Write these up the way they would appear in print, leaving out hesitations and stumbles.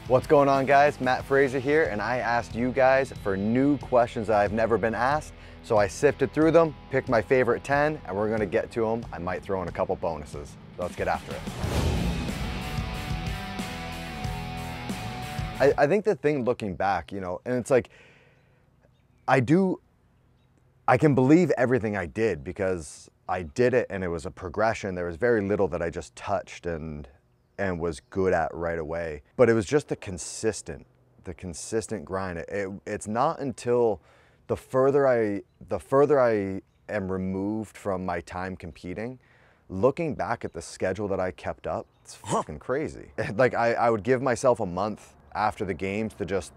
What's going on, guys? Mat Fraser here, and I asked you guys for new questions that I've never been asked. So I sifted through them, picked my favorite 10, and we're gonna get to them. I might throw in a couple bonuses. So let's get after it. I think the thing looking back, and it's like, I can believe everything I did because I did it and it was a progression. There was very little that I just touched and was good at right away. But it was just the consistent grind. It's not until the further I am removed from my time competing, looking back at the schedule that I kept up, it's fucking crazy. Like I would give myself a month after the games to just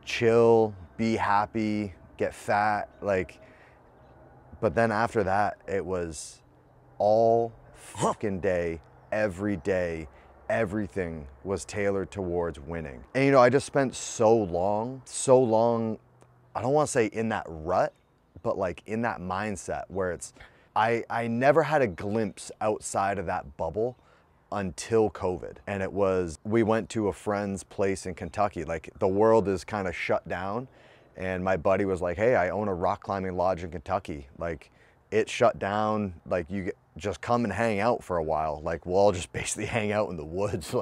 chill, be happy, get fat, but then after that, it was all fucking day, every day. Everything was tailored towards winning. And I just spent so long, I don't want to say in that rut, but like in that mindset where it's, I never had a glimpse outside of that bubble until COVID. And it was, we went to a friend's place in Kentucky. Like the world is kind of shut down. And my buddy was like, hey, I own a rock climbing lodge in Kentucky. Like it shut down, like just come and hang out for a while. Like we'll all just basically hang out in the woods.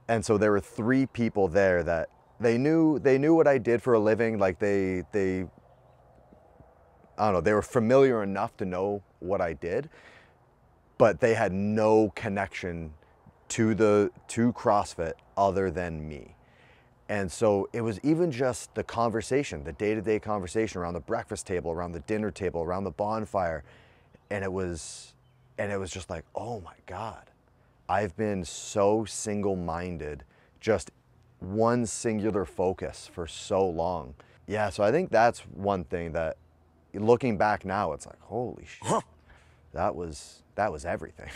And so there were 3 people there that they knew what I did for a living. Like they I don't know, they were familiar enough to know what I did, but they had no connection to CrossFit other than me. And so it was even just the conversation, the day-to-day conversation around the breakfast table, around the dinner table, around the bonfire. And it was just like, oh my God, I've been so single-minded, just one singular focus for so long. Yeah, so I think that's one thing that looking back now, it's like, holy shit, that was everything.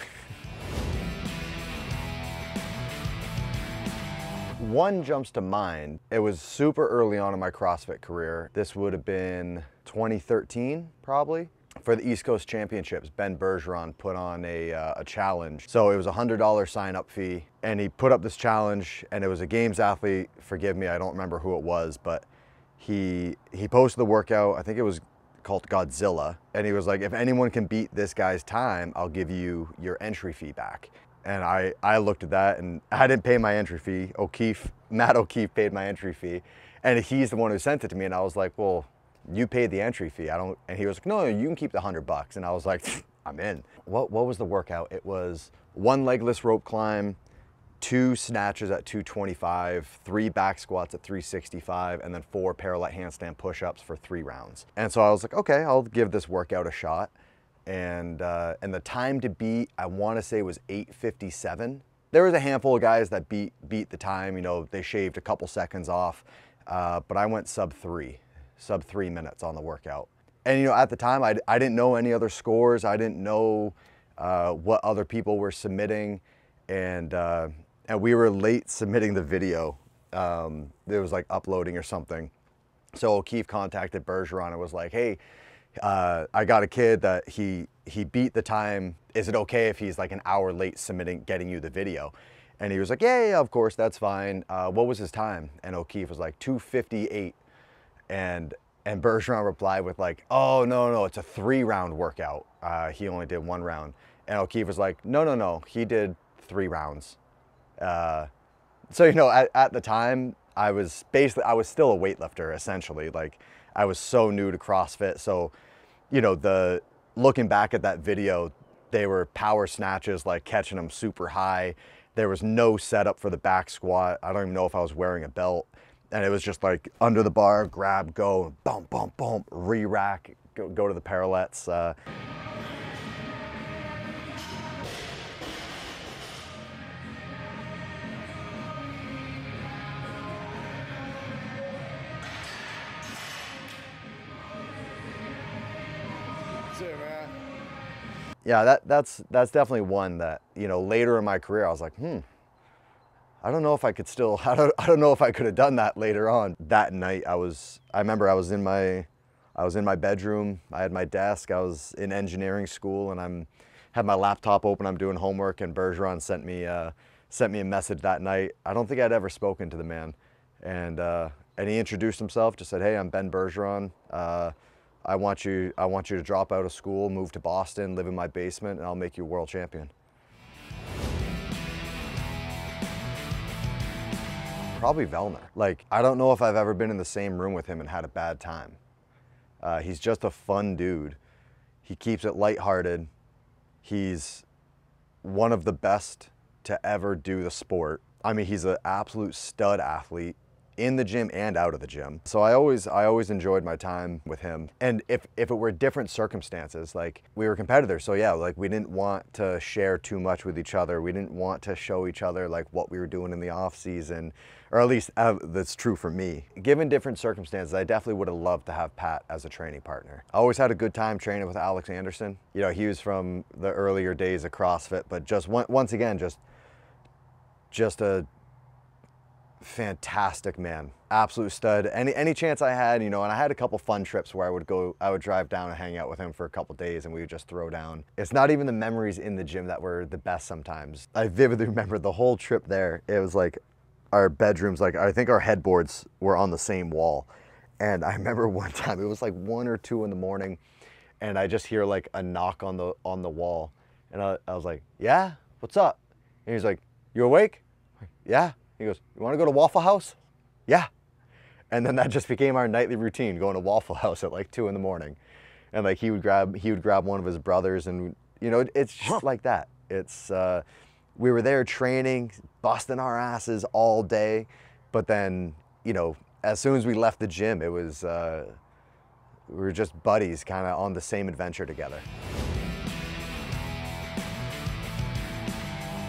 One jumps to mind. It was super early on in my CrossFit career. This would have been 2013, probably. For the East Coast Championships, Ben Bergeron put on a challenge. So it was a $100 sign-up fee, and he put up this challenge, and it was a games athlete. Forgive me, I don't remember who it was, but he posted the workout. I think it was called Godzilla, and he was like, if anyone can beat this guy's time, I'll give you your entry fee back. And I looked at that, and I didn't pay my entry fee. Matt O'Keefe paid my entry fee, and he's the one who sent it to me. And I was like, well, you paid the entry fee. And he was like, no, you can keep the $100. And I was like, I'm in. What was the workout? It was 1 legless rope climb, 2 snatches at 225, 3 back squats at 365, and then 4 parallel handstand push-ups for 3 rounds. And so I was like, okay, I'll give this workout a shot. And the time to beat, I want to say, was 8:57. There was a handful of guys that beat the time. They shaved a couple seconds off, but I went sub 3 minutes on the workout. And at the time, I didn't know any other scores. I didn't know what other people were submitting, and we were late submitting the video. It was like uploading or something. So O'Keefe contacted Bergeron and was like, hey, I got a kid that he beat the time. Is it okay if he's like an hour late getting you the video? And he was like, yeah, of course, that's fine. What was his time? And O'Keefe was like 2:58. And Bergeron replied with like, oh, no, it's a 3-round workout. He only did 1 round. And O'Keefe was like, no, he did 3 rounds. So, at the time, I was still a weightlifter, essentially. Like, I was so new to CrossFit. So, looking back at that video, they were power snatches, like catching them super high. There was no setup for the back squat. I don't even know if I was wearing a belt. And it was just like under the bar, grab, go, bump, bump, bump, re-rack, go to the parallettes. Yeah, that's definitely one that, later in my career, I was like, I don't know if I could still, I don't know if I could have done that later on. That night, I remember I was in my bedroom, I had my desk, I was in engineering school, and had my laptop open, I'm doing homework, and Bergeron sent me sent me a message that night. I don't think I'd ever spoken to the man. And he introduced himself, just said, hey, I'm Ben Bergeron. I want you to drop out of school, move to Boston, live in my basement, and I'll make you a world champion. Probably Vellner. Like, I don't know if I've ever been in the same room with him and had a bad time. He's just a fun dude. He keeps it lighthearted. He's one of the best to ever do the sport. I mean, he's an absolute stud athlete in the gym and out of the gym. So I always enjoyed my time with him. And if it were different circumstances, like we were competitors, so yeah, like we didn't want to share too much with each other. We didn't want to show each other like what we were doing in the off season, or at least that's true for me. Given different circumstances, I definitely would have loved to have Pat as a training partner. I always had a good time training with Alex Anderson. You know, he was from the earlier days of CrossFit, but just once again, just a fantastic man, absolute stud. Any chance I had, you know, and I had a couple fun trips where I would drive down and hang out with him for a couple days, and we would just throw down. It's not even the memories in the gym that were the best sometimes. I vividly remember the whole trip there. It was like our bedrooms, like I think our headboards were on the same wall. And I remember one time, it was like 1 or 2 in the morning, and I just hear like a knock on the wall. And I was like, yeah, what's up? And he's like, you awake? Like, yeah. He goes, you want to go to Waffle House? Yeah. And then that just became our nightly routine, going to Waffle House at like 2 in the morning. And like he would grab one of his brothers, and you know, it's just like that. It's we were there training, busting our asses all day, but then, you know, as soon as we left the gym, it was we were just buddies, kind of on the same adventure together.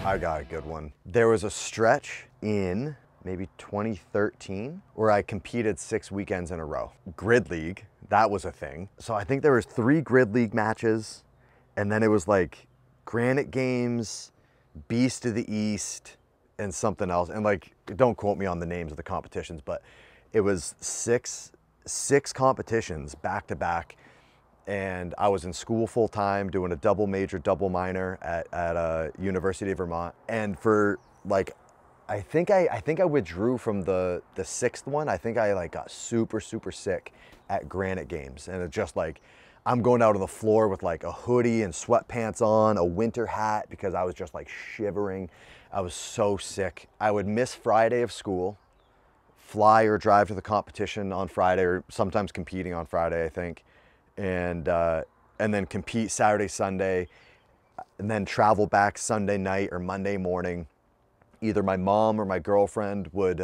I got a good one. There was a stretch in maybe 2013 where I competed 6 weekends in a row. Grid League, that was a thing. So I think there was 3 Grid League matches, and then it was like Granite Games, Beast of the East, and something else. And like, don't quote me on the names of the competitions, but it was six competitions back to back. And I was in school full time doing a double major, double minor at University of Vermont. And for like, I think I withdrew from the 6th one. I think I like got super sick at Granite Games, and it just like, I'm going out on the floor with like a hoodie and sweatpants on, a winter hat, because I was just like shivering. I was so sick. I would miss Friday of school, fly or drive to the competition on Friday, or sometimes competing on Friday, I think. And then compete Saturday, Sunday, and then travel back Sunday night or Monday morning. Either my mom or my girlfriend would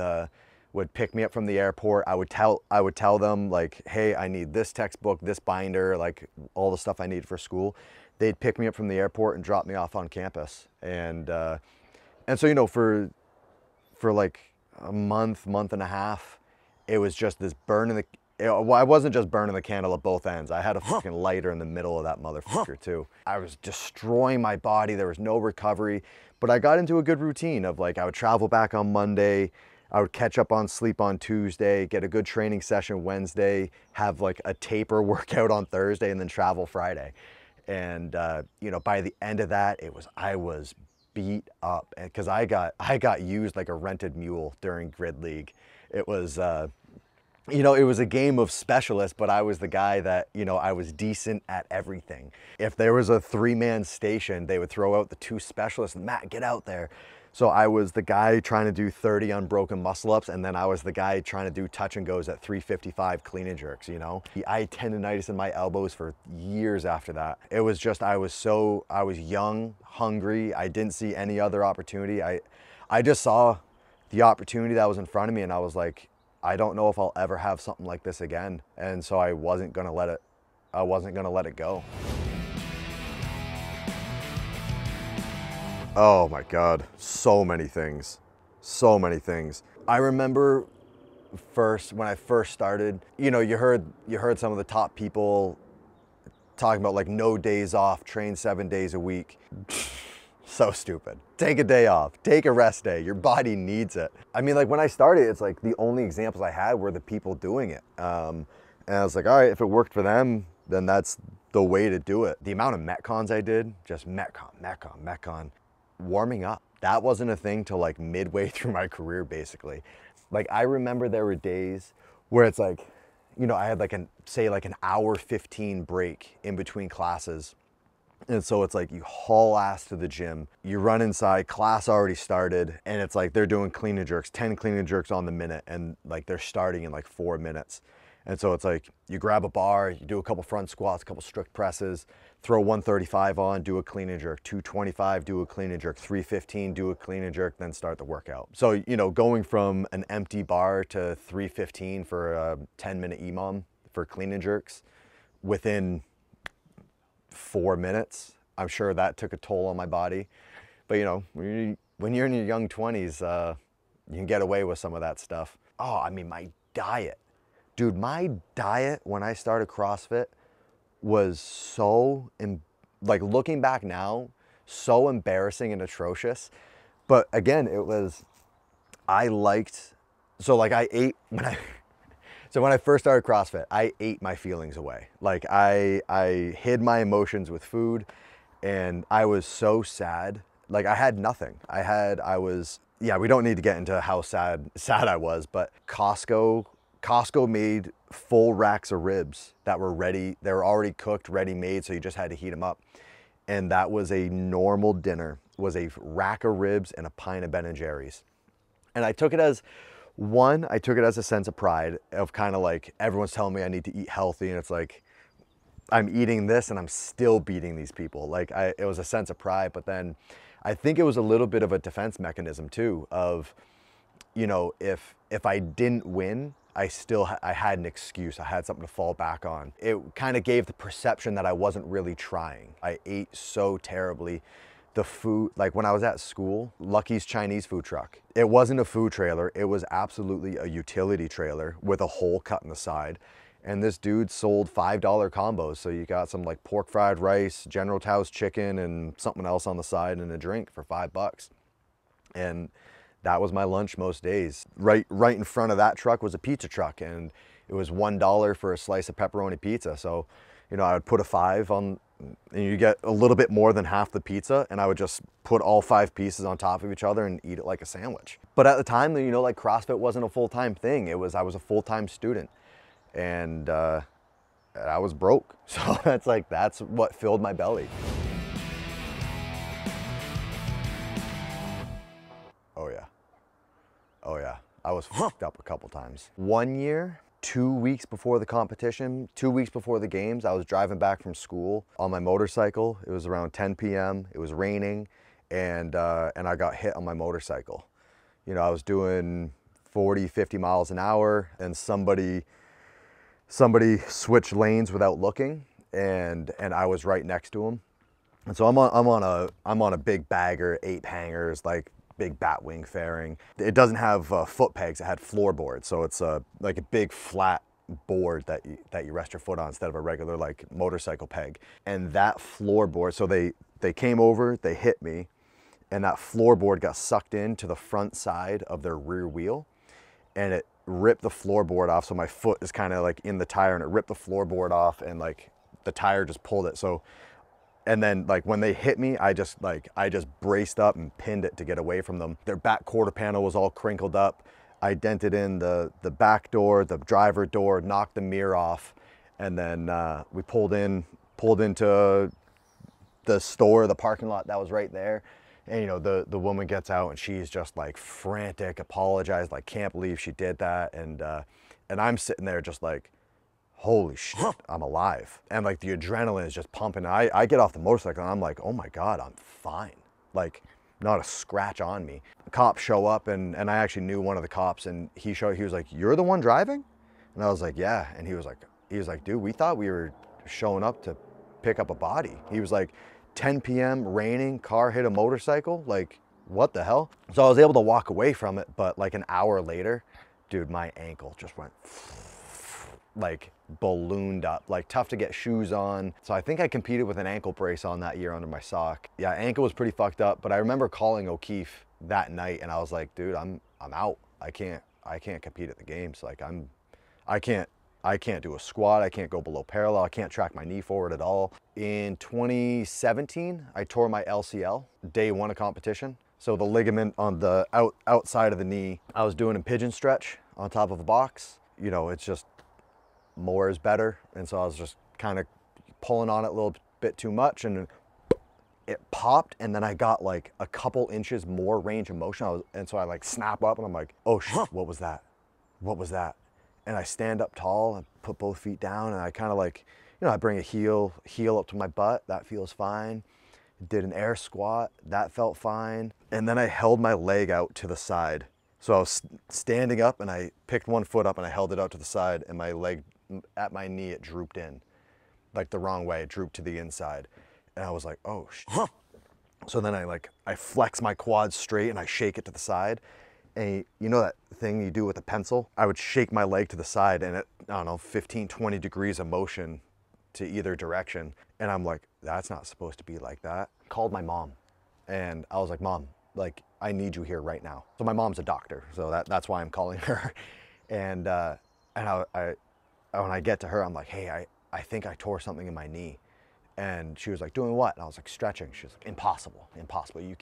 pick me up from the airport. I would tell them like, hey, I need this textbook, this binder, like all the stuff I need for school. They'd pick me up from the airport and drop me off on campus. And so, you know, for like a month and a half, it was just this well, I wasn't just burning the candle at both ends. I had a fucking lighter in the middle of that motherfucker too. I was destroying my body. There was no recovery, but I got into a good routine of like, I would travel back on Monday, I would catch up on sleep on Tuesday, get a good training session Wednesday, have like a taper workout on Thursday, and then travel Friday. And you know, by the end of that, I was beat up, because I got used like a rented mule during Grid League. It was you know, it was a game of specialists, but I was the guy that, you know, I was decent at everything. If there was a 3-man station, they would throw out the 2 specialists, and Matt, get out there. So I was the guy trying to do 30 unbroken muscle ups, and then I was the guy trying to do touch and goes at 355 clean and jerks, you know? I had tendonitis in my elbows for years after that. It was just, I was young, hungry. I didn't see any other opportunity. I just saw the opportunity that was in front of me, and I was like, I don't know if I'll ever have something like this again. And so I wasn't gonna let it go. Oh my God, so many things. I remember when I first started, you know, you heard some of the top people talking about like no days off, train 7 days a week. So stupid. Take a day off, take a rest day. Your body needs it. I mean, like when I started, it's like the only examples I had were the people doing it. And I was like, all right, if it worked for them, then that's the way to do it. The amount of Metcons I did, just Metcon. Warming up, That wasn't a thing till like midway through my career, basically. Like I remember there were days where it's like, you know, I had like say like an hour 15 break in between classes. And so it's like you haul ass to the gym, you run inside, class already started, and it's like they're doing clean and jerks, 10 clean and jerks on the minute, and like they're starting in like 4 minutes. And so it's like you grab a bar, you do a couple front squats, a couple strict presses, throw 135 on, do a clean and jerk, 225, do a clean and jerk, 315, do a clean and jerk, then start the workout. So, you know, going from an empty bar to 315 for a 10-minute EMOM for clean and jerks within 4 minutes, I'm sure that took a toll on my body. But you know, when you're in your young 20s, you can get away with some of that stuff. Oh, I mean, my diet. Dude, my diet when I started CrossFit was so, like looking back now, so embarrassing and atrocious. But again, it was, I liked, so like I ate when I, so when I first started CrossFit, I ate my feelings away. Like I hid my emotions with food, and I was so sad. Like I had nothing. I was, yeah, we don't need to get into how sad I was, but Costco made full racks of ribs that were ready. They were already cooked, ready made, so you just had to heat them up. And that was a normal dinner, was a rack of ribs and a pint of Ben & Jerry's. And I took it as, one, I took it as a sense of pride of kind of like, everyone's telling me I need to eat healthy, and it's like, I'm eating this and I'm still beating these people. Like it was a sense of pride, but then I think it was a little bit of a defense mechanism too of, you know, if I didn't win, I had an excuse. I had something to fall back on. It kind of gave the perception that I wasn't really trying. I ate so terribly. The food, like when I was at school, Lucky's Chinese food truck, it wasn't a food trailer. It was absolutely a utility trailer with a hole cut in the side. And this dude sold $5 combos. So you got some like pork fried rice, General Tso's chicken, and something else on the side and a drink for $5. And that was my lunch most days. Right in front of that truck was a pizza truck, and it was $1 for a slice of pepperoni pizza. So, you know, I would put a 5 on, and you get a little bit more than half the pizza, and I would just put all 5 pieces on top of each other and eat it like a sandwich. But at the time, you know, like CrossFit wasn't a full-time thing. I was a full-time student, and I was broke. So that's what filled my belly. Oh yeah, I was fucked up a couple times. One year, 2 weeks before the competition, 2 weeks before the games, I was driving back from school on my motorcycle. It was around 10 p.m. It was raining, and I got hit on my motorcycle. You know, I was doing 40, 50 miles an hour, and somebody switched lanes without looking, and I was right next to him. And so I'm on a big bagger, 8 hangers, like big batwing fairing. It doesn't have foot pegs, it had floorboards. So it's like a big flat board that you rest your foot on instead of a regular like motorcycle peg. And that floorboard, so they came over, they hit me, and that floorboard got sucked into the front side of their rear wheel, and it ripped the floorboard off. So my foot is kind of like in the tire, and it ripped the floorboard off, and like the tire just pulled it. So, and then like when they hit me, I just braced up and pinned it to get away from them. Their back quarter panel was all crinkled up. I dented in the back door, the driver door, knocked the mirror off, and then we pulled into the store, the parking lot that was right there. And you know, the woman gets out, and she's just like frantic, apologized, like can't believe she did that, and I'm sitting there just like, holy shit, I'm alive. And like the adrenaline is just pumping. I get off the motorcycle and I'm like, oh my God, I'm fine. Like not a scratch on me. The cops show up, and I actually knew one of the cops, and he was like, you're the one driving? And I was like, yeah. And he was like, dude, we thought we were showing up to pick up a body. He was like, 10 p.m., raining, car hit a motorcycle, like what the hell? So I was able to walk away from it, but like an hour later, dude, my ankle just went like ballooned up, like tough to get shoes on. So I think I competed with an ankle brace on that year under my sock. Yeah, ankle was pretty fucked up, but I remember calling O'Keefe that night, and I was like, dude, I'm out. I can't compete at the games. Like I can't do a squat. I can't go below parallel. I can't track my knee forward at all. In 2017, I tore my LCL day 1 of competition. So the ligament on the outside of the knee, I was doing a pigeon stretch on top of a box. You know, it's just more is better. And so I was just kind of pulling on it a little bit too much, and it popped, and then I got like a couple inches more range of motion. And so I like snap up and I'm like, oh shit, what was that? What was that? And I stand up tall and put both feet down, and I kind of like, you know, I bring a heel up to my butt. That feels fine. Did an air squat, that felt fine. And then I held my leg out to the side. So I was standing up and I picked one foot up and I held it out to the side, and my leg at my knee, it drooped in, like the wrong way, it drooped to the inside. And I was like, oh shit. So then I flex my quads straight and I shake it to the side. And you know that thing you do with a pencil? I would shake my leg to the side, and it, I don't know, 15, 20 degrees of motion to either direction. And I'm like, that's not supposed to be like that. Called my mom, and I was like, Mom, like, I need you here right now. So my mom's a doctor, so that's why I'm calling her. And when I get to her, I'm like, hey, I think I tore something in my knee. And she was like, doing what? And I was like, stretching. She was like, impossible, you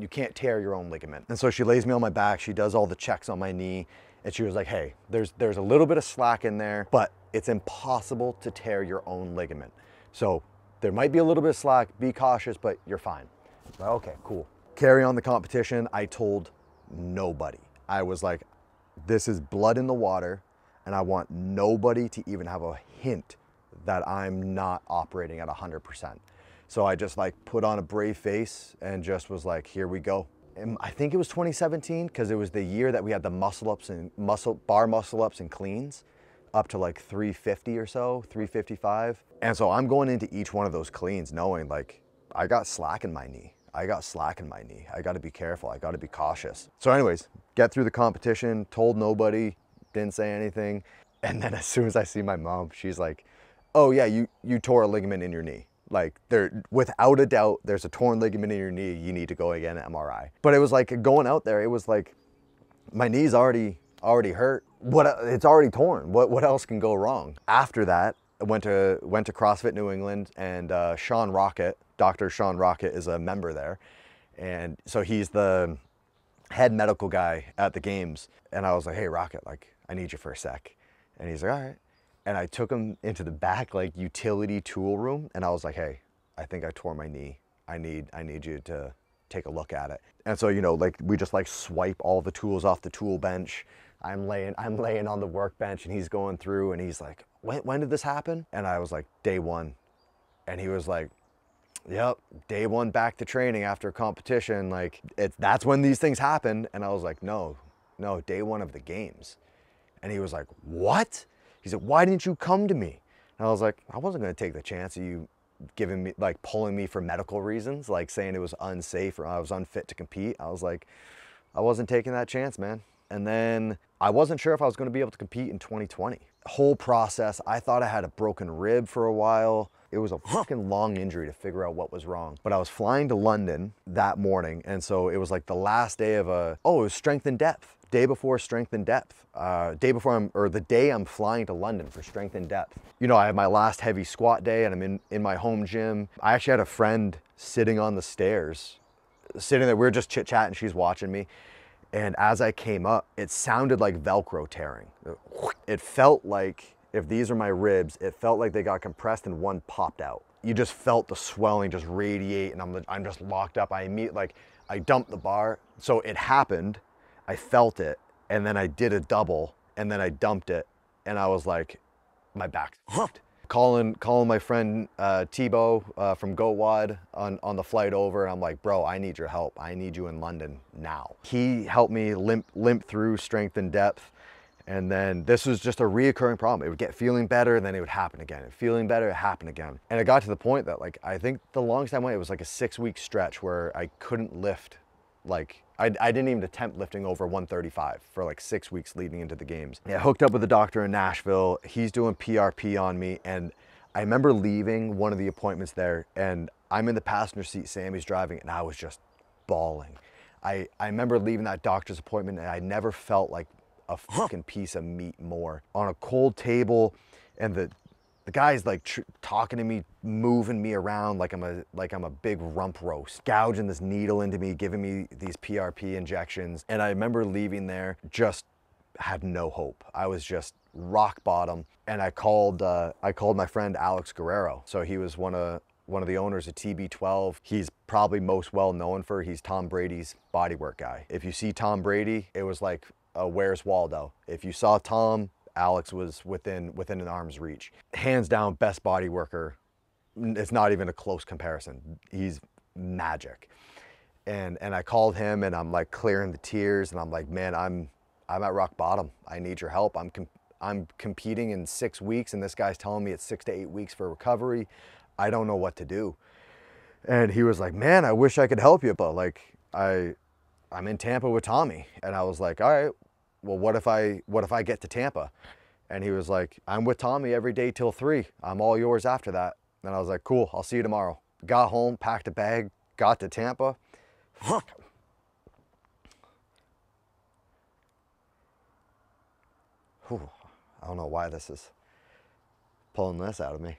can't tear your own ligament. And so she lays me on my back, she does all the checks on my knee, and she was like, hey, there's a little bit of slack in there, but it's impossible to tear your own ligament. So there might be a little bit of slack, be cautious, but you're fine. Like, okay, cool. Carry on the competition. I told nobody. I was like, this is blood in the water, and I want nobody to even have a hint that I'm not operating at 100%. So I just like put on a brave face and just was like, here we go. And I think it was 2017, because it was the year that we had the bar muscle ups and cleans up to like 350 or so, 355. And so I'm going into each one of those cleans knowing like, I got slack in my knee. I got to be careful. I got to be cautious. So anyways, get through the competition, told nobody, didn't say anything. And then as soon as I see my mom, she's like, oh yeah, you tore a ligament in your knee. Like, without a doubt, there's a torn ligament in your knee. You need to go get an MRI. But it was like going out there, it was like, my knee's already hurt. It's already torn. What else can go wrong? After that, I went to CrossFit New England, and Sean Rocket, Dr. Sean Rocket, is a member there. And so he's the head medical guy at the games. And I was like, hey, Rocket, like, I need you for a sec. And he's like, all right. And I took him into the back, like, utility tool room, and I was like, hey, I think I tore my knee. I need you to take a look at it. And so, you know, like, we just like swipe all the tools off the tool bench. I'm laying on the workbench, and he's going through, and he's like, when did this happen? And I was like, day one. And he was like, yep, day one back to training after a competition. Like, that's when these things happen. And I was like, no, day one of the games. And he was like, what? He said, why didn't you come to me? And I was like, I wasn't going to take the chance of you giving me, like, pulling me for medical reasons, like saying it was unsafe or I was unfit to compete. I was like, I wasn't taking that chance, man. And then I wasn't sure if I was going to be able to compete in 2020. Whole process, I thought I had a broken rib for a while. It was a fucking long injury to figure out what was wrong. But I was flying to London that morning, and so it was like the last day of it was strength and depth. Day before strength and depth. The day I'm flying to London for strength and depth. You know, I have my last heavy squat day, and I'm in my home gym. I actually had a friend sitting on the stairs, sitting there, we were just chit-chatting, she's watching me. And as I came up, it sounded like Velcro tearing. It felt like, if these are my ribs, it felt like they got compressed and one popped out. You just felt the swelling just radiate, and I'm just locked up. I dumped the bar. So it happened, I felt it, and then I did a double, and then I dumped it, and I was like, my back's fucked. Calling my friend Tebow from GoWad on the flight over, and I'm like, bro, I need your help. I need you in London now. He helped me limp through strength and depth, and then this was just a reoccurring problem. It would get feeling better, and then it would happen again. Feeling better, it happened again. And it got to the point that, like, I think the longest time I went, it was like a 6-week stretch where I couldn't lift. Like, I didn't even attempt lifting over 135 for like 6 weeks leading into the games. Yeah, hooked up with a doctor in Nashville. He's doing PRP on me. And I remember leaving one of the appointments there, and I'm in the passenger seat, Sammy's driving, and I was just bawling. I remember leaving that doctor's appointment, and I never felt like a fucking piece of meat more. On a cold table, and the The guy's like talking to me, moving me around like I'm a big rump roast, gouging this needle into me, giving me these PRP injections. And I remember leaving there, just had no hope. I was just rock bottom. And I called my friend Alex Guerrero. So he was one of the owners of TB12. He's probably most well known for, he's Tom Brady's bodywork guy. If you see Tom Brady, it was like Where's Waldo? If you saw Tom, Alex was within an arm's reach. Hands down, best body worker. It's not even a close comparison. He's magic. And I called him, and I'm like clearing the tears, and I'm like, man, I'm at rock bottom. I need your help. I'm competing in 6 weeks, and this guy's telling me it's 6 to 8 weeks for recovery. I don't know what to do. And he was like, man, I wish I could help you, but like I'm in Tampa with Tommy. And I was like, all right, well, what if I get to Tampa? And he was like, I'm with Tommy every day till 3. I'm all yours after that. And I was like, cool, I'll see you tomorrow. Got home, packed a bag, got to Tampa. Whew, I don't know why this is pulling this out of me.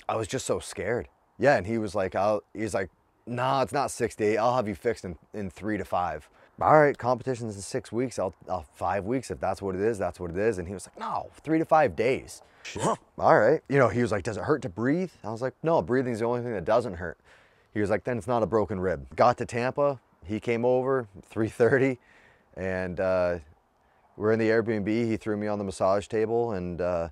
I was just so scared. Yeah, and he was like, he's like, nah, it's not 6 to 8. I'll have you fixed in 3 to 5. All right, competition's in 6 weeks. I'll 5 weeks. If that's what it is, that's what it is. And he was like, no, 3 to 5 days. All right. You know, he was like, does it hurt to breathe? I was like, no, breathing's the only thing that doesn't hurt. He was like, then it's not a broken rib. Got to Tampa. He came over 3:30, and we're in the Airbnb. He threw me on the massage table, and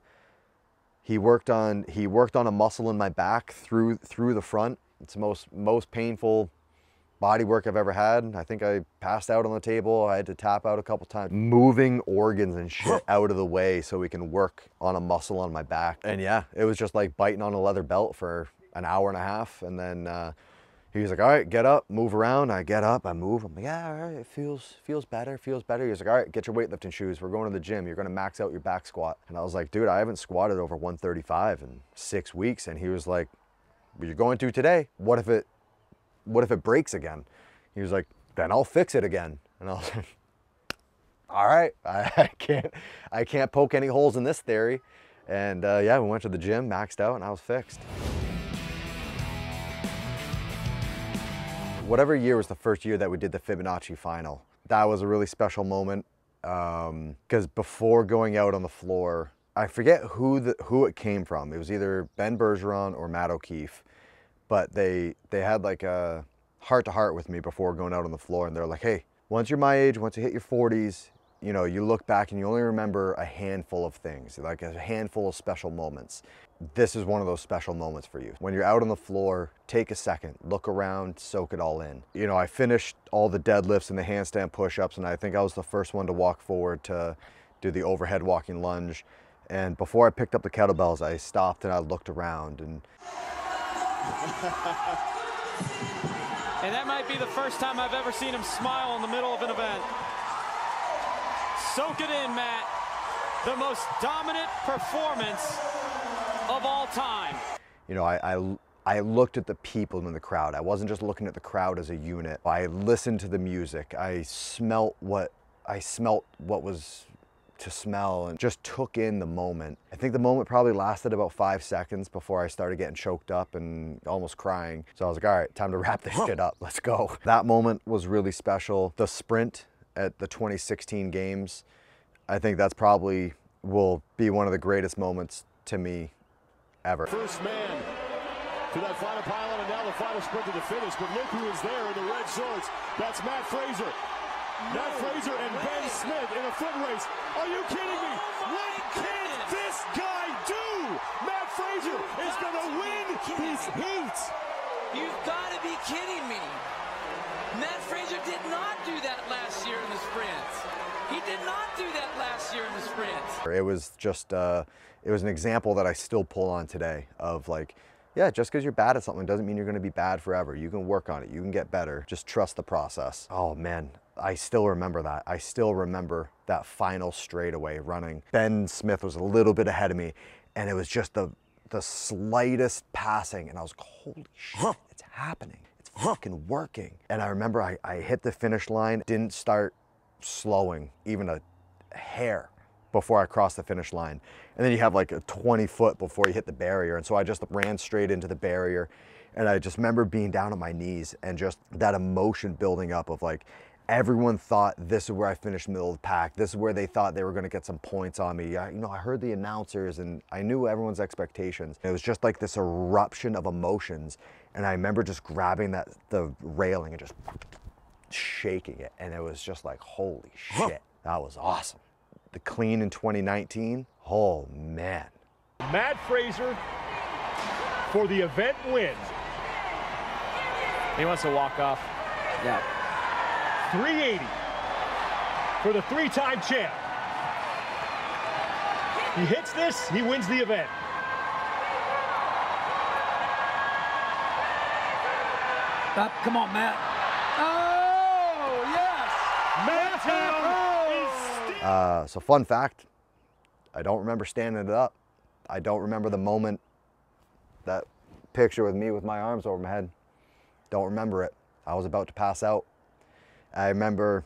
he worked on a muscle in my back through the front. It's the most painful body work I've ever had. I think I passed out on the table. I had to tap out a couple times. Moving organs and shit out of the way so we can work on a muscle on my back. And yeah, it was just like biting on a leather belt for an hour and a half. And then he was like, all right, get up, move around. I get up, I move. I'm like, yeah, all right, it feels better. He was like, all right, get your weightlifting shoes. We're going to the gym. You're gonna max out your back squat. And I was like, dude, I haven't squatted over 135 in 6 weeks. And he was like, well, you're going to today. What if it breaks again? He was like, then I'll fix it again. And I was like, all right, I can't poke any holes in this theory. And yeah, we went to the gym, maxed out, and I was fixed. Whatever year was the first year that we did the Fibonacci final, that was a really special moment, because before going out on the floor, I forget who it came from. It was either Ben Bergeron or Matt O'Keefe, but they had like a heart-to-heart with me before going out on the floor, and they're like, hey, once you're my age, once you hit your 40s, you know, you look back and you only remember a handful of things, like a handful of special moments. This is one of those special moments for you. When you're out on the floor, take a second, look around, soak it all in. You know, I finished all the deadlifts and the handstand push-ups, and I think I was the first one to walk forward to do the overhead walking lunge. And before I picked up the kettlebells, I stopped and I looked around, and and that might be the first time I've ever seen him smile in the middle of an event. Soak it in, Matt. The most dominant performance of all time. You know, I looked at the people in the crowd. I wasn't just looking at the crowd as a unit. I listened to the music. I smelt what was to smell, and just took in the moment. I think the moment probably lasted about 5 seconds before I started getting choked up and almost crying. So I was like, all right, time to wrap this shit up. Let's go. That moment was really special. The sprint at the 2016 games, I think that's probably will be one of the greatest moments to me ever. First man to that final pylon, and now the final sprint to the finish. But look who is there in the red shorts. That's Mat Fraser. Matt Fraser and Ben Smith in a foot race. Are you kidding me? What can this guy do? Mat Fraser is going to win these heats. You've got to be kidding me. Mat Fraser did not do that last year in the sprint. He did not do that last year in the sprint. It was just, it was an example that I still pull on today of like, yeah, just because you're bad at something doesn't mean you're going to be bad forever. You can work on it. You can get better. Just trust the process. Oh man, I still remember that. I still remember that final straightaway running. Ben Smith was a little bit ahead of me, and it was just the slightest passing, and I was like, holy shit, it's happening. It's fucking working. And I remember I hit the finish line, didn't start slowing even a hair. before I crossed the finish line. And then you have like a 20 foot before you hit the barrier. And so I just ran straight into the barrier. And I just remember being down on my knees and just that emotion building up of like, everyone thought this is where I finished middle of the pack. This is where they thought they were going to get some points on me. I heard the announcers and I knew everyone's expectations. It was just like this eruption of emotions. And I remember just grabbing the railing and just shaking it. And it was just like, holy shit, that was awesome. The clean in 2019, oh man. Mat Fraser for the event win. He wants to walk off. Yeah. 380 for the three-time champ. He hits this, he wins the event. Come on, Matt. Oh, yes! Matt So fun fact, I don't remember standing it up. I don't remember the moment, that picture with me with my arms over my head. Don't remember it. I was about to pass out. I remember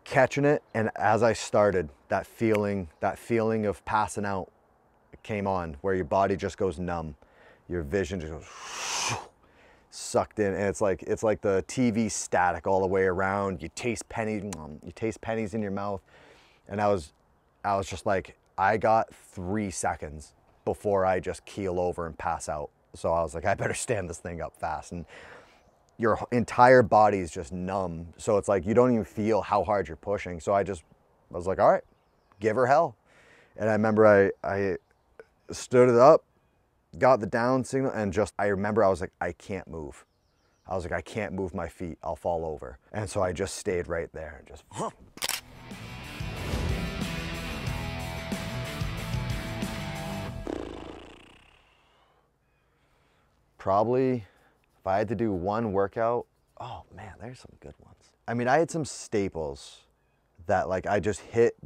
catching it, and as I started, that feeling of passing out came on, where your body just goes numb. Your vision just goes sucked in, and it's like the TV static all the way around. You taste pennies in your mouth, and I was just like, I got 3 seconds before I just keel over and pass out. So I was like, I better stand this thing up fast. And your entire body is just numb. So it's like, you don't even feel how hard you're pushing. So I was like, all right, give her hell. And I remember I stood it up, got the down signal, and I remember I was like, I can't move. I was like, I can't move my feet, I'll fall over. And so I just stayed right there and just, probably, if I had to do one workout, oh man, there's some good ones. I mean, I had some staples that like I just hit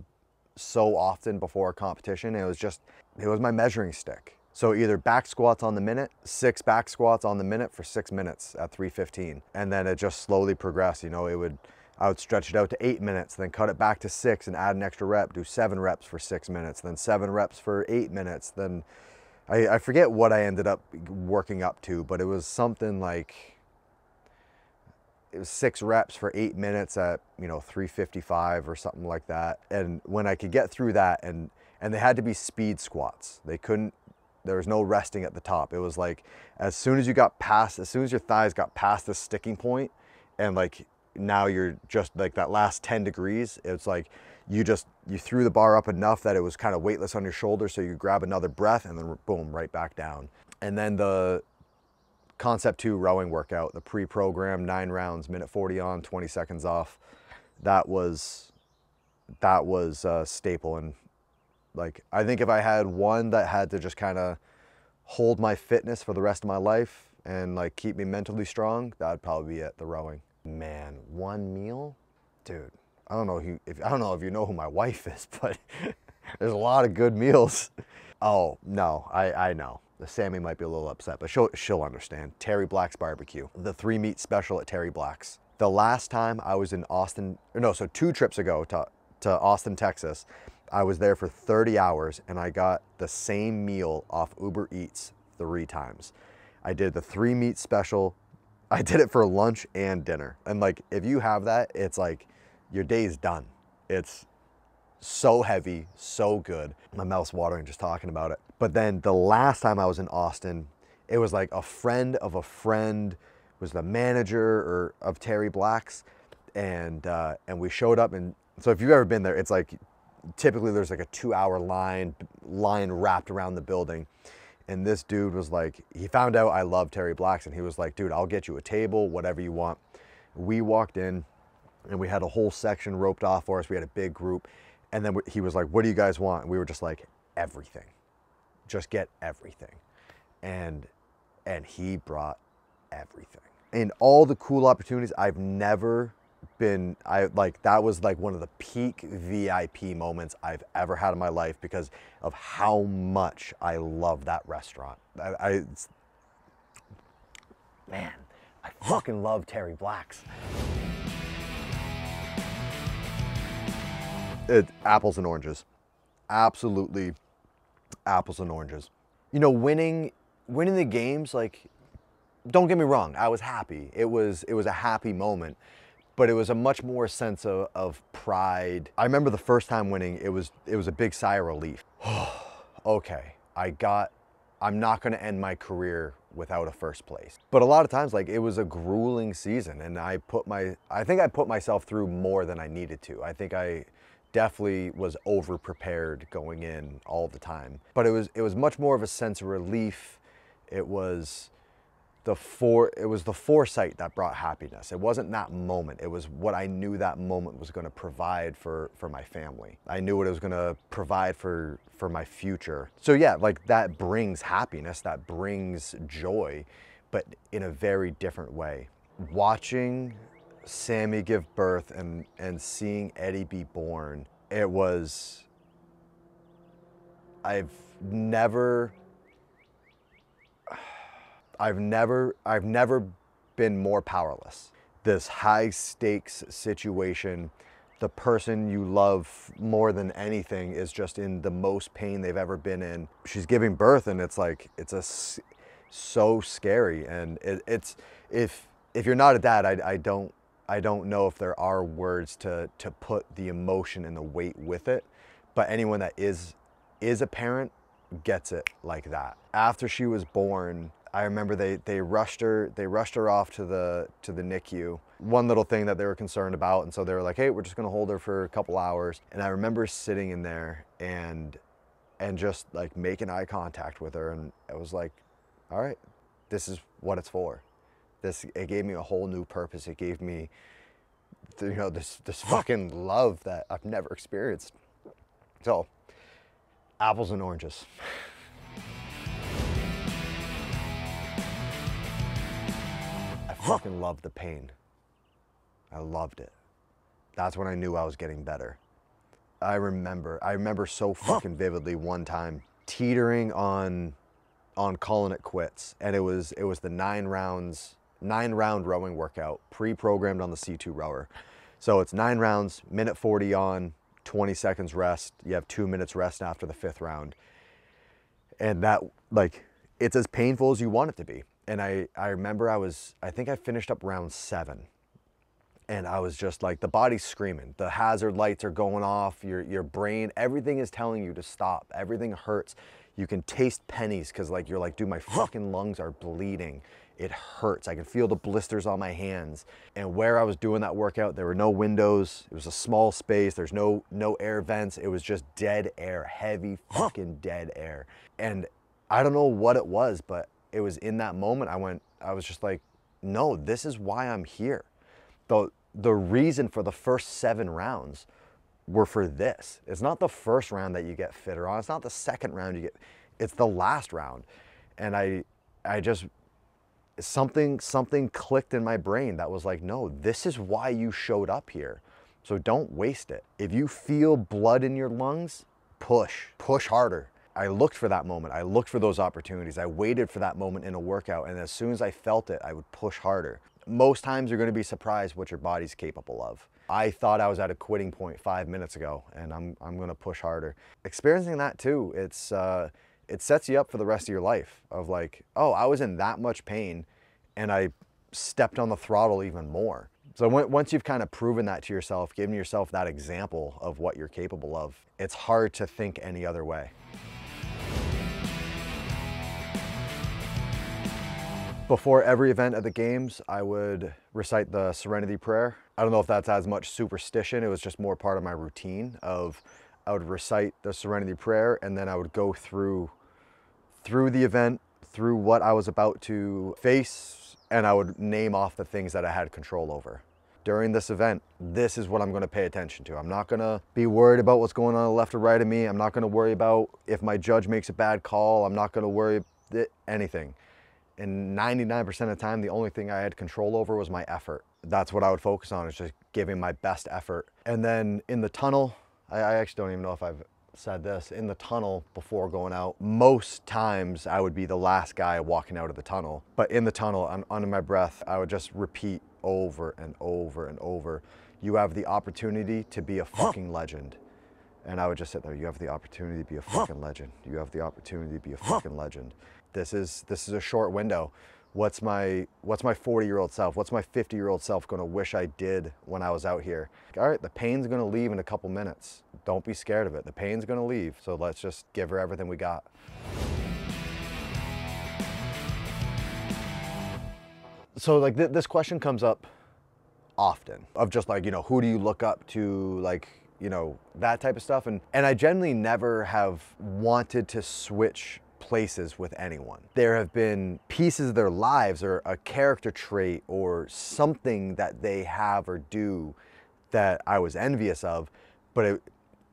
so often before a competition. It was my measuring stick. So either back squats on the minute, 6 back squats on the minute for 6 minutes at 3:15. And then it just slowly progressed. I would stretch it out to 8 minutes, then cut it back to 6 and add an extra rep, do 7 reps for 6 minutes, then 7 reps for 8 minutes, then I forget what I ended up working up to, but it was something like, it was 6 reps for 8 minutes at, 355 or something like that. And when I could get through that, and they had to be speed squats. There was no resting at the top. It was like, as soon as your thighs got past the sticking point, and like, now you're just like that last 10 degrees, it's like, you threw the bar up enough that it was kind of weightless on your shoulders, so you grab another breath and then boom, right back down. And then the Concept 2 rowing workout, the pre-programmed 9 rounds, minute 40 on, 20 seconds off. That was a staple. And like, I think if I had one that had to just kind of hold my fitness for the rest of my life and like keep me mentally strong, that'd probably be it, the rowing. Man, one meal, dude. I don't know if you know who my wife is, but there's a lot of good meals. Oh no, I know. The Sammy might be a little upset, but she'll understand. Terry Black's barbecue, the 3-meat special at Terry Black's. The last time I was in Austin, so 2 trips ago to Austin, Texas, I was there for 30 hours and I got the same meal off Uber Eats 3 times. I did the 3-meat special. I did it for lunch and dinner. And like, if you have that, it's like, your day's done. It's so heavy, so good. My mouth's watering just talking about it. But then the last time I was in Austin, it was like a friend of a friend was the manager of Terry Black's, and we showed up. And so if you've ever been there, it's like, typically there's like a 2-hour line wrapped around the building. And this dude was like, he found out I love Terry Black's, and he was like, dude, I'll get you a table, whatever you want. We walked in, and we had a whole section roped off for us. We had a big group. And then he was like, what do you guys want? And we were just like, everything. Just get everything. And he brought everything. And all the cool opportunities, I've never been, that was like one of the peak VIP moments I've ever had in my life because of how much I love that restaurant. Man, I fucking love Terry Black's. Apples and oranges. Absolutely apples and oranges. You know, winning the games, like, don't get me wrong, I was happy. It was a happy moment, but it was a much more sense of pride. I remember the first time winning, it was a big sigh of relief. Okay, I'm not gonna end my career without a first place. But a lot of times, like, it was a grueling season, and I think I put myself through more than I needed to. I think I definitely was over prepared going in all the time. But it was much more of a sense of relief. It was the foresight that brought happiness. It wasn't that moment. It was what I knew that moment was going to provide for my family. I knew what it was going to provide for my future. So yeah, like, that brings happiness, that brings joy, but in a very different way. Watching Sammy give birth and seeing Eddie be born, I've never been more powerless. This high stakes situation, the person you love more than anything is just in the most pain they've ever been in. She's giving birth, and it's like, so scary. And it's if you're not a dad, I don't know if there are words to put the emotion and the weight with it, but anyone that is a parent gets it like that. After she was born, I remember they rushed her off to the NICU. One little thing that they were concerned about, and so they were like, hey, we're just gonna hold her for a couple hours. And I remember sitting in there and just, like, making eye contact with her, and it was like, all right, this is what it's for. It gave me a whole new purpose. It gave me, you know, this fucking love that I've never experienced. So, apples and oranges. I fucking loved the pain. I loved it. That's when I knew I was getting better. I remember so fucking vividly one time teetering on calling it quits, and it was the 9-round rowing workout, pre-programmed on the C2 rower. So it's 9 rounds, minute 40 on, 20 seconds rest. You have 2 minutes rest after the 5th round. And that, like, it's as painful as you want it to be. And I remember I think I finished up round 7. And I was just like, the body's screaming. The hazard lights are going off. Your brain, everything is telling you to stop. Everything hurts. You can taste pennies because, like, you're like, dude, my fucking lungs are bleeding. It hurts. I can feel the blisters on my hands. And where I was doing that workout, there were no windows. It was a small space. There's no air vents. It was just dead air, heavy fucking dead air. And I don't know what it was, but it was in that moment I was just like, no, this is why I'm here. The reason for the first 7 rounds were for this. It's not the first round that you get fitter on. It's not the second round you get, it's the last round. And I just, something clicked in my brain that was like, no, this is why you showed up here. So don't waste it. If you feel blood in your lungs, push harder. I looked for that moment. I looked for those opportunities. I waited for that moment in a workout. And as soon as I felt it, I would push harder. Most times you're going to be surprised what your body's capable of. I thought I was at a quitting point 5 minutes ago, and I'm going to push harder. Experiencing that too, it sets you up for the rest of your life of like, oh, I was in that much pain and I stepped on the throttle even more. So once you've kind of proven that to yourself, given yourself that example of what you're capable of, it's hard to think any other way. Before every event at the games, I would recite the Serenity Prayer. I don't know if that's as much superstition. It was just more part of my routine of, I would recite the Serenity Prayer, and then I would go through the event, through what I was about to face, and I would name off the things that I had control over. During this event, this is what I'm going to pay attention to. I'm not going to be worried about what's going on left or right of me. I'm not going to worry about if my judge makes a bad call. I'm not going to worry anything. And 99% of the time, the only thing I had control over was my effort. That's what I would focus on, is just giving my best effort. And then in the tunnel, I actually don't even know if I've said this, in the tunnel before going out, most times I would be the last guy walking out of the tunnel. But in the tunnel, I'm under my breath, I would just repeat over and over and over, you have the opportunity to be a fucking legend. And I would just sit there, you have the opportunity to be a fucking legend. You have the opportunity to be a fucking legend. This is a short window. What's my 40-year-old self, what's my 50-year-old self gonna wish I did when I was out here? All right, the pain's gonna leave in a couple minutes. Don't be scared of it. The pain's gonna leave, so let's just give her everything we got. So like this question comes up often, of just like, you know, who do you look up to, like, you know, that type of stuff. And I generally never have wanted to switch places with anyone. There have been pieces of their lives or a character trait or something that they have or do that I was envious of, but it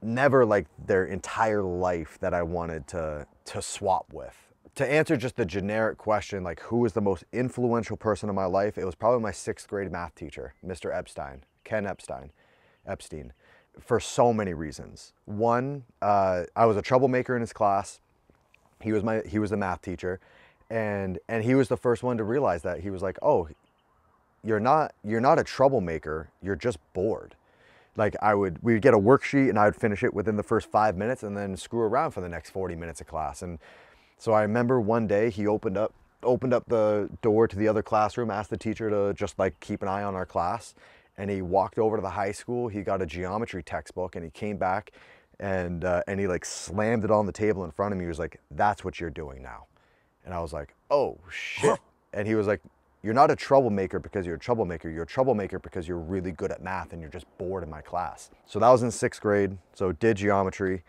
never like their entire life that I wanted to swap with. To answer just the generic question, like who was the most influential person in my life, it was probably my 6th grade math teacher, Mr. Epstein, Ken Epstein, for so many reasons. One, I was a troublemaker in his class. He was the math teacher, and he was the first one to realize that. He was like, oh, you're not a troublemaker, you're just bored. Like we'd get a worksheet and I would finish it within the first 5 minutes and then screw around for the next 40 minutes of class. And so I remember one day he opened up the door to the other classroom, asked the teacher to just like keep an eye on our class. And he walked over to the high school, he got a geometry textbook, and he came back and he like slammed it on the table in front of me. He was like, that's what you're doing now. And I was like, oh shit. And he was like, you're not a troublemaker because you're a troublemaker. You're a troublemaker because you're really good at math and you're just bored in my class. So that was in 6th grade. So did geometry.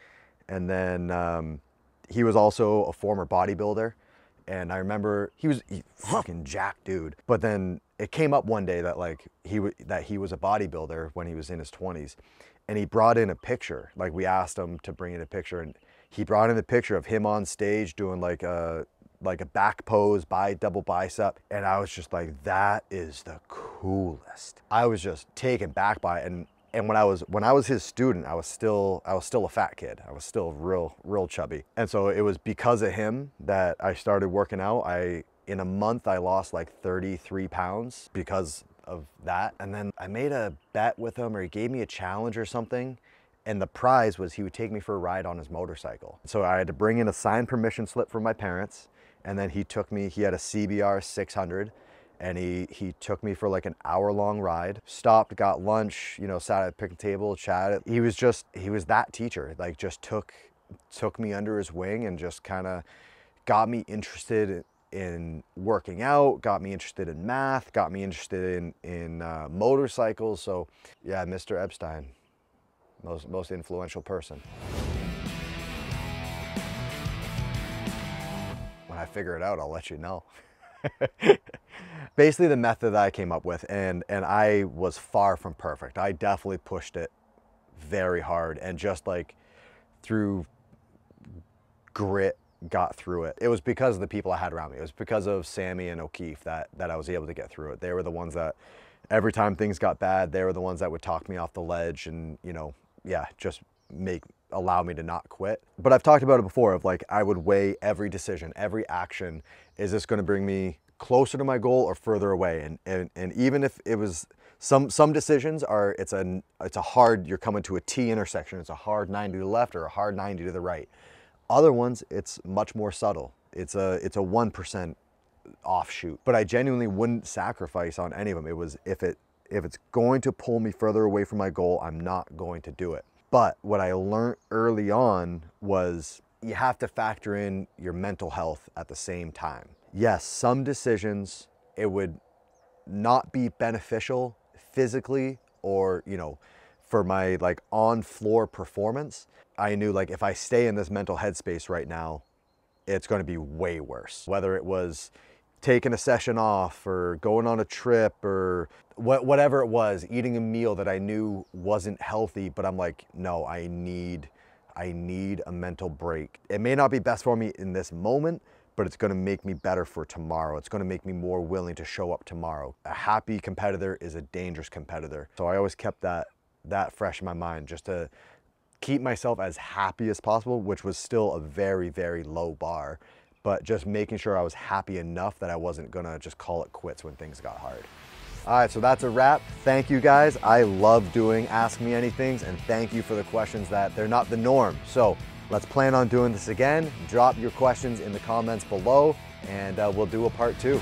And then he was also a former bodybuilder. And I remember he fucking jacked dude. But then it came up one day that like he was a bodybuilder when he was in his 20s, and he brought in a picture. Like we asked him to bring in a picture, and he brought in a picture of him on stage doing like a back pose, double bicep, and I was just like, that is the coolest. I was just taken back by it. And when I was his student, I was still a fat kid. I was still real chubby. And so it was because of him that I started working out. In a month, I lost like 33 pounds because of that. And then I made a bet with him, or he gave me a challenge or something. And the prize was he would take me for a ride on his motorcycle. So I had to bring in a signed permission slip from my parents. And then he took me, he had a CBR 600. And he took me for like an hour-long ride, stopped, got lunch, you know, sat at a picnic table, chatted. He was that teacher, like just took me under his wing and just kind of got me interested in working out, got me interested in math, got me interested in motorcycles. So yeah, Mr. Epstein, most influential person. When I figure it out, I'll let you know. Basically the method that I came up with, and I was far from perfect. I definitely pushed it very hard, and just like through grit got through it. It was because of the people I had around me. It was because of Sammy and O'Keefe that I was able to get through it. They were the ones that every time things got bad, they were the ones that would talk me off the ledge and, you know, yeah, just allow me to not quit. But I've talked about it before, of like, I would weigh every decision, every action. Is this going to bring me closer to my goal or further away? And even if it was some decisions are, it's a hard, you're coming to a T intersection, it's a hard 90 to the left or a hard 90 to the right. Other ones, it's much more subtle. It's a 1% offshoot. But I genuinely wouldn't sacrifice on any of them. It was, if it's going to pull me further away from my goal, I'm not going to do it. But what I learned early on was you have to factor in your mental health at the same time. Yes, some decisions, it would not be beneficial physically or, you know, for my like on-floor performance. I knew like if I stay in this mental headspace right now, it's going to be way worse. Whether it was taking a session off or going on a trip or whatever it was, eating a meal that I knew wasn't healthy, but I'm like, no, I need a mental break. It may not be best for me in this moment, but it's going to make me better for tomorrow. It's going to make me more willing to show up tomorrow. A happy competitor is a dangerous competitor. So I always kept that fresh in my mind, just to keep myself as happy as possible, which was still a very, very low bar, but just making sure I was happy enough that I wasn't gonna just call it quits when things got hard. All right, so that's a wrap. Thank you guys. I love doing Ask Me Anythings, and thank you for the questions that they're not the norm. So let's plan on doing this again. Drop your questions in the comments below, and we'll do a part 2.